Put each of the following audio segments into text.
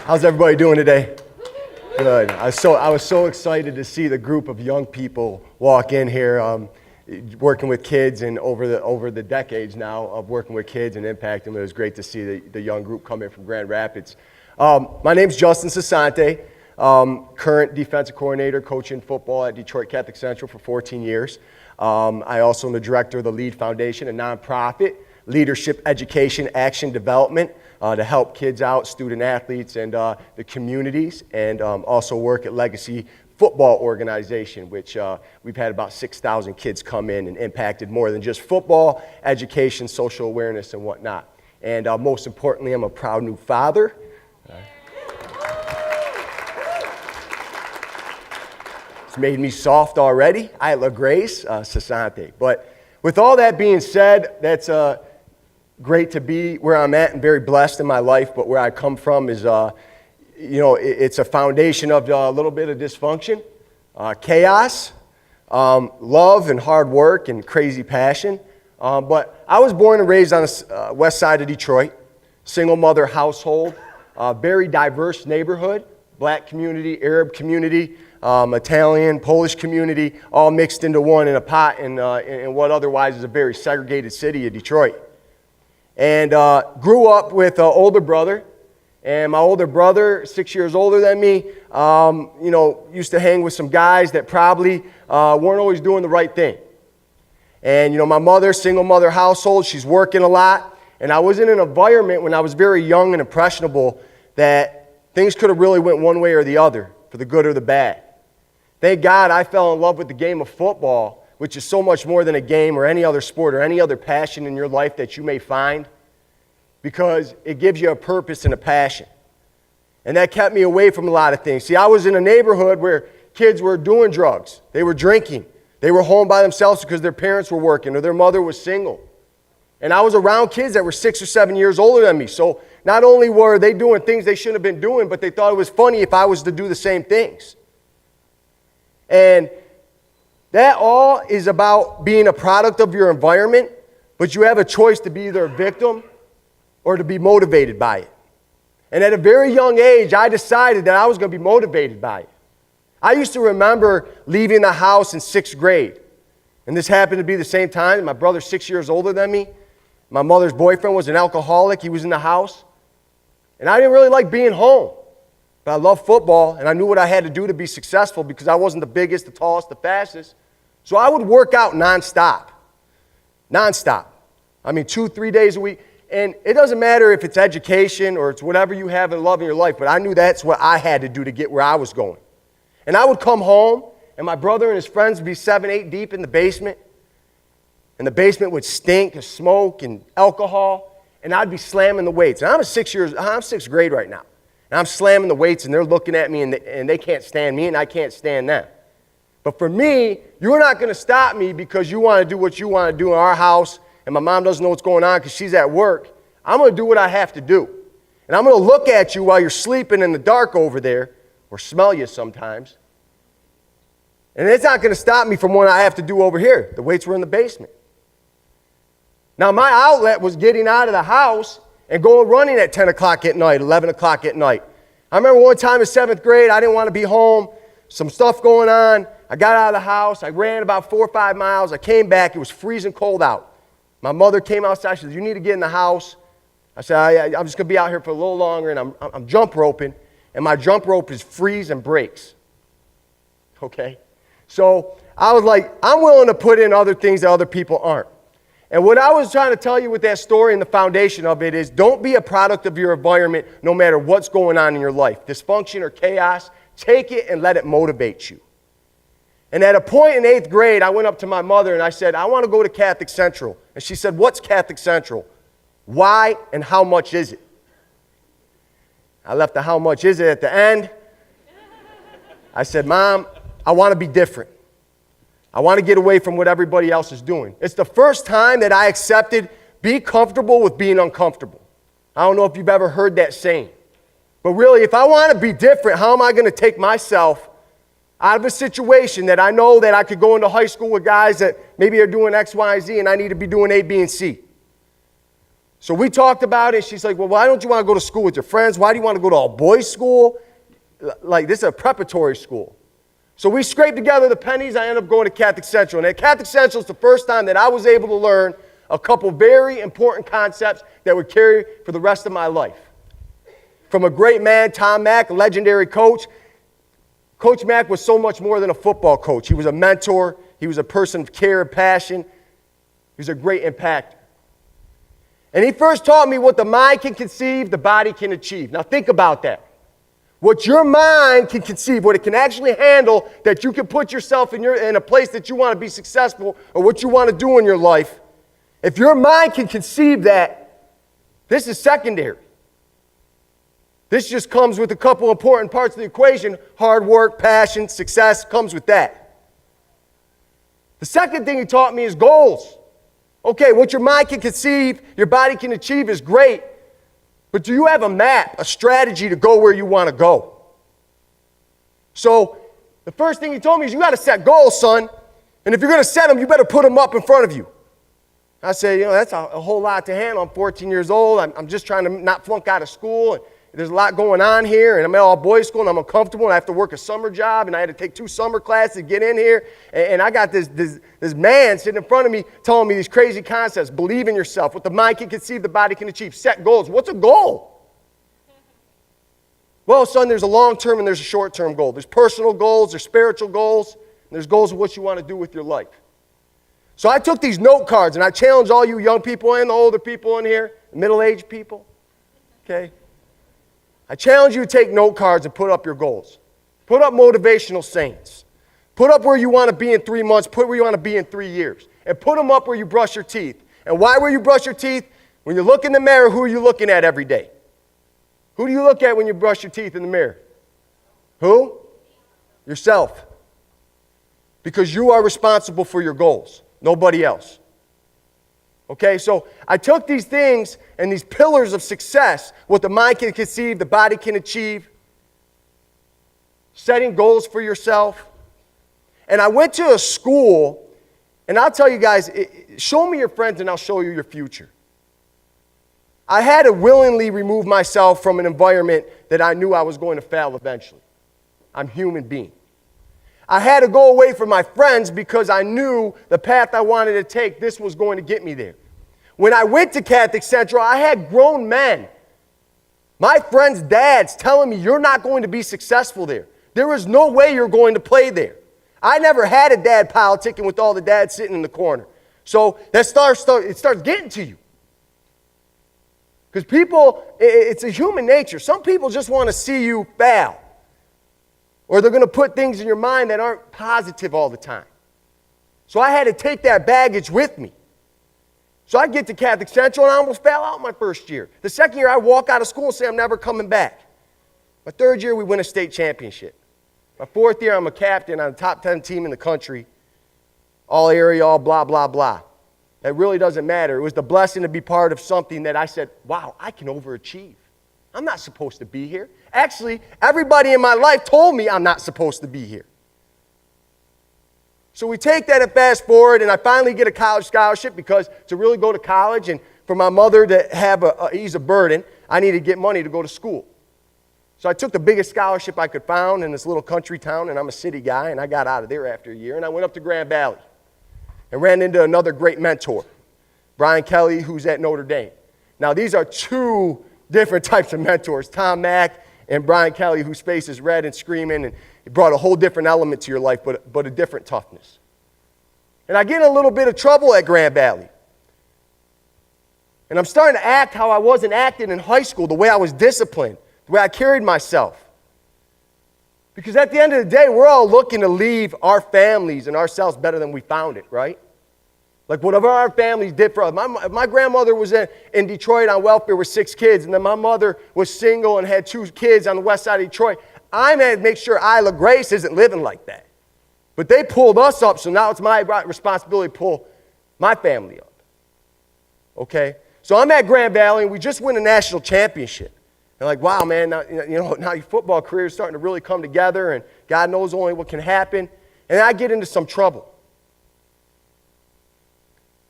How's everybody doing today? Good. I was so excited to see the group of young people walk in here, working with kids, and over the decades now of working with kids and impacting them. It was great to see the young group come in from Grand Rapids. My name's Justin Cessante, current defensive coordinator, coaching football at Detroit Catholic Central for 14 years. I also am the director of the L.E.A.D Foundation, a nonprofit leadership, education, action development to help kids out, student athletes, and the communities, and also work at Legacy Football Organization, which we've had about 6,000 kids come in and impacted more than just football, education, social awareness, and whatnot. And most importantly, I'm a proud new father. It's made me soft already. I had Grace, Cessante. But with all that being said, that's great to be where I'm at and very blessed in my life, but where I come from is, it's a foundation of a little bit of dysfunction, chaos, love and hard work and crazy passion. But I was born and raised on the west side of Detroit, single mother household, very diverse neighborhood, black community, Arab community, Italian, Polish community, all mixed into one in a pot in what otherwise is a very segregated city of Detroit. And grew up with an older brother, and my older brother, 6 years older than me, used to hang with some guys that probably weren't always doing the right thing. And, my mother, single mother household, she's working a lot, and I was in an environment when I was very young and impressionable that things could have really went one way or the other, for the good or the bad. Thank God I fell in love with the game of football, which is so much more than a game or any other sport or any other passion in your life that you may find, because it gives you a purpose and a passion. And that kept me away from a lot of things. See, I was in a neighborhood where kids were doing drugs. They were drinking. They were home by themselves because their parents were working or their mother was single. And I was around kids that were 6 or 7 years older than me. So not only were they doing things they shouldn't have been doing, but they thought it was funny if I was to do the same things. And that all is about being a product of your environment, but you have a choice to be either a victim or to be motivated by it. And at a very young age, I decided that I was going to be motivated by it. I used to remember leaving the house in 6th grade. And this happened to be the same time. My brother's 6 years older than me. My mother's boyfriend was an alcoholic. He was in the house. And I didn't really like being home. But I loved football, and I knew what I had to do to be successful because I wasn't the biggest, the tallest, the fastest. So I would work out nonstop. Nonstop. 2-3 days a week. And it doesn't matter if it's education or it's whatever you have in love in your life, but I knew that's what I had to do to get where I was going. And I would come home, and my brother and his friends would be 7, 8 deep in the basement. And the basement would stink of smoke and alcohol, and I'd be slamming the weights. And I'm 6th grade right now. And I'm slamming the weights, and they're looking at me, and they can't stand me, and I can't stand them. But for me, you're not going to stop me because you want to do what you want to do in our house, and my mom doesn't know what's going on because she's at work. I'm going to do what I have to do. And I'm going to look at you while you're sleeping in the dark over there, or smell you sometimes. And it's not going to stop me from what I have to do over here. The weights were in the basement. Now, my outlet was getting out of the house and going running at 10 o'clock at night, 11 o'clock at night. I remember one time in 7th grade, I didn't want to be home, some stuff going on. I got out of the house. I ran about 4 or 5 miles. I came back. It was freezing cold out. My mother came outside. She said, "You need to get in the house." I said, I'm just going to be out here for a little longer, and I'm jump roping, and my jump rope is freeze and breaks. Okay? So I was like, I'm willing to put in other things that other people aren't. And what I was trying to tell you with that story and the foundation of it is don't be a product of your environment no matter what's going on in your life. Dysfunction or chaos, take it and let it motivate you. And at a point in 8th grade, I went up to my mother and I said, "I want to go to Catholic Central." And she said, "What's Catholic Central? Why and how much is it?" I left the "how much is it" at the end. I said, "Mom, I want to be different. I want to get away from what everybody else is doing." It's the first time that I accepted be comfortable with being uncomfortable. I don't know if you've ever heard that saying. But really, if I want to be different, how am I going to take myself out of a situation that I know that I could go into high school with guys that maybe are doing X, Y, and Z, and I need to be doing A, B, and C? So we talked about it. She's like, well, why don't you want to go to school with your friends? Why do you want to go to all boys school? Like, this is a preparatory school. So we scraped together the pennies. I ended up going to Catholic Central. And at Catholic Central is the first time that I was able to learn a couple very important concepts that would carry for the rest of my life. From a great man, Tom Mack, a legendary coach. Coach Mack was so much more than a football coach. He was a mentor. He was a person of care and passion. He was a great impactor. And he first taught me what the mind can conceive, the body can achieve. Now think about that. What your mind can conceive, what it can actually handle, that you can put yourself in a place that you want to be successful or what you want to do in your life. If your mind can conceive that, this is secondary. This just comes with a couple important parts of the equation. Hard work, passion, success comes with that. The second thing he taught me is goals. Okay, what your mind can conceive, your body can achieve is great. But do you have a map, a strategy to go where you want to go? So the first thing he told me is you got to set goals, son. And if you're going to set them, you better put them up in front of you. I said, that's a whole lot to handle. I'm 14 years old. I'm just trying to not flunk out of school. And there's a lot going on here. And I'm at all boys school and I'm uncomfortable. And I have to work a summer job. And I had to take 2 summer classes to get in here. And I got this man sitting in front of me telling me these crazy concepts. Believe in yourself. What the mind can conceive, the body can achieve. Set goals. What's a goal? Well, son, there's a long-term and there's a short-term goal. There's personal goals. There's spiritual goals. And there's goals of what you want to do with your life. So I took these note cards and I challenge all you young people and the older people in here, the middle-aged people, okay? I challenge you to take note cards and put up your goals. Put up motivational sayings. Put up where you want to be in 3 months. Put where you want to be in 3 years. And put them up where you brush your teeth. And why where you brush your teeth? When you look in the mirror, who are you looking at every day? Who do you look at when you brush your teeth in the mirror? Who? Yourself. Because you are responsible for your goals. Nobody else. Okay, so I took these things and these pillars of success, what the mind can conceive, the body can achieve, setting goals for yourself. And I went to a school, and I'll tell you guys, show me your friends and I'll show you your future. I had to willingly remove myself from an environment that I knew I was going to fail eventually. I'm a human being. I had to go away from my friends because I knew the path I wanted to take, this was going to get me there. When I went to Catholic Central, I had grown men, my friends' dads, telling me, you're not going to be successful there. There is no way you're going to play there. I never had a dad politicking with all the dads sitting in the corner. So that it starts getting to you. Because people, it's a human nature. Some people just want to see you fail. Or they're going to put things in your mind that aren't positive all the time. So I had to take that baggage with me. So I get to Catholic Central and I almost fell out my first year. The second year I walk out of school and say I'm never coming back. My third year we win a state championship. My fourth year I'm a captain on the top 10 team in the country. All area, all blah, blah, blah. That really doesn't matter. It was the blessing to be part of something that I said, wow, I can overachieve. I'm not supposed to be here. Actually, everybody in my life told me I'm not supposed to be here. So we take that and fast forward, and I finally get a college scholarship because to really go to college and for my mother to have ease a burden, I needed to get money to go to school. So I took the biggest scholarship I could find in this little country town, and I'm a city guy, and I got out of there after a year, and I went up to Grand Valley and ran into another great mentor, Brian Kelly, who's at Notre Dame. Now, these are 2 different types of mentors, Tom Mack and Brian Kelly, whose face is red and screaming, and it brought a whole different element to your life, but a different toughness. And I get in a little bit of trouble at Grand Valley. And I'm starting to act how I wasn't acting in high school, the way I was disciplined, the way I carried myself. Because at the end of the day, we're all looking to leave our families and ourselves better than we found it, right? Like whatever our families did for us. My grandmother was in Detroit on welfare with 6 kids, and then my mother was single and had 2 kids on the west side of Detroit. I had to make sure Isla Grace isn't living like that. But they pulled us up, so now it's my responsibility to pull my family up. Okay? So I'm at Grand Valley, and we just win a national championship. And like, wow, man, now your football career is starting to really come together, and God knows only what can happen. And I get into some trouble.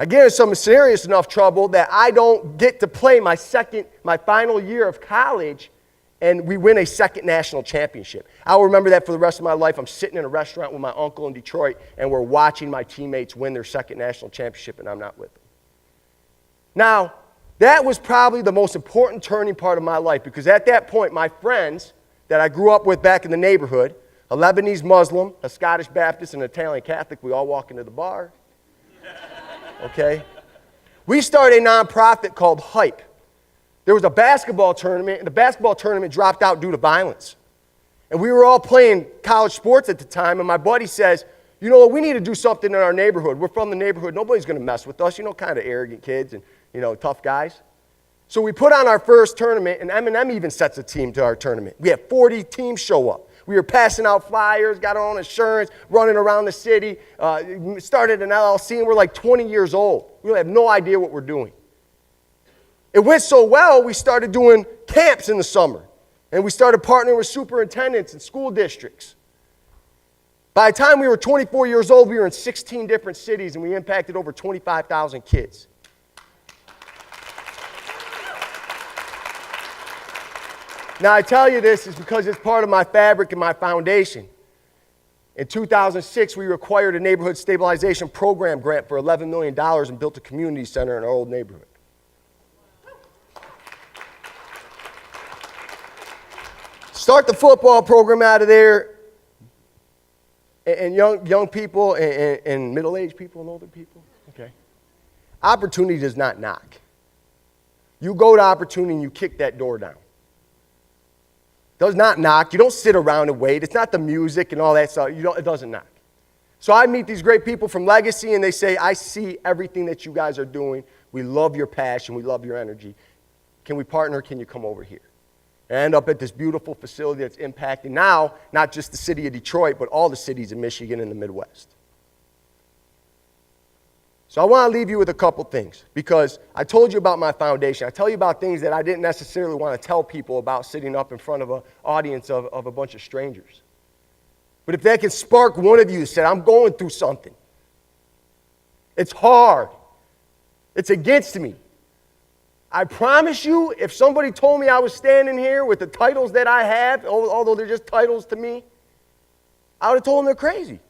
I get in some serious enough trouble that I don't get to play my final year of college, and we win a second national championship. I'll remember that for the rest of my life. I'm sitting in a restaurant with my uncle in Detroit, and we're watching my teammates win their second national championship, and I'm not with them. Now, that was probably the most important turning part of my life, because at that point, my friends that I grew up with back in the neighborhood, a Lebanese Muslim, a Scottish Baptist, and an Italian Catholic, we all walk into the bar. Okay? We started a nonprofit called Hype. There was a basketball tournament, and the basketball tournament dropped out due to violence. And we were all playing college sports at the time, and my buddy says, you know what, we need to do something in our neighborhood. We're from the neighborhood. Nobody's going to mess with us, kind of arrogant kids and, tough guys. So we put on our first tournament, and M&M even sets a team to our tournament. We had 40 teams show up. We were passing out flyers, got our own insurance, running around the city, started an LLC, and we're like 20 years old. We have no idea what we're doing. It went so well, we started doing camps in the summer, and we started partnering with superintendents and school districts. By the time we were 24 years old, we were in 16 different cities, and we impacted over 25,000 kids. Now, I tell you this is because it's part of my fabric and my foundation. In 2006, we acquired a neighborhood stabilization program grant for $11 million and built a community center in our old neighborhood. Start the football program out of there, and young people and middle-aged people and older people. Okay. Opportunity does not knock. You go to opportunity and you kick that door down. Does not knock. You don't sit around and wait. It's not the music and all that stuff. It doesn't knock. So I meet these great people from Legacy, and they say, I see everything that you guys are doing. We love your passion. We love your energy. Can we partner? Can you come over here? And I end up at this beautiful facility that's impacting now not just the city of Detroit, but all the cities in Michigan and the Midwest. So I want to leave you with a couple things, because I told you about my foundation. I tell you about things that I didn't necessarily want to tell people about sitting up in front of an audience of a bunch of strangers. But if that can spark one of you to say, I'm going through something. It's hard. It's against me. I promise you, if somebody told me I was standing here with the titles that I have, although they're just titles to me, I would have told them they're crazy.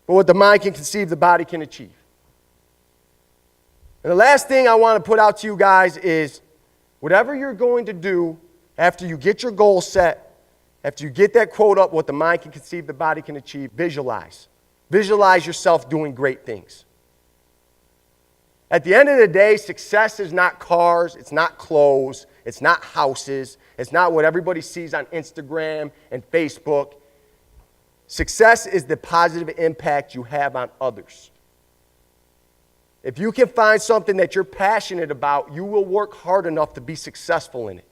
But what the mind can conceive, the body can achieve. And the last thing I want to put out to you guys is, whatever you're going to do after you get your goal set, after you get that quote up, what the mind can conceive, the body can achieve, visualize. Visualize yourself doing great things. At the end of the day, success is not cars, it's not clothes, it's not houses, it's not what everybody sees on Instagram and Facebook. Success is the positive impact you have on others. If you can find something that you're passionate about, you will work hard enough to be successful in it.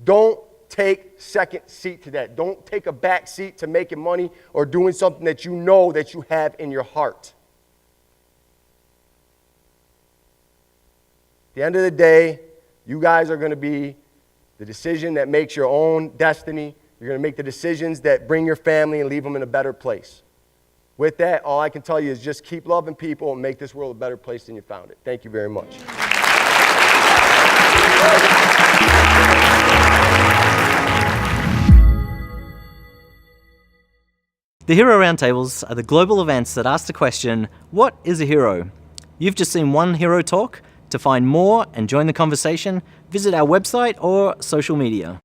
Don't take second seat to that. Don't take a back seat to making money or doing something that you know that you have in your heart. At the end of the day, you guys are going to be the decision that makes your own destiny. You're going to make the decisions that bring your family and leave them in a better place. With that, all I can tell you is just keep loving people and make this world a better place than you found it. Thank you very much. The Hero Roundtables are the global events that ask the question, what is a hero? You've just seen one hero talk. To find more and join the conversation, visit our website or social media.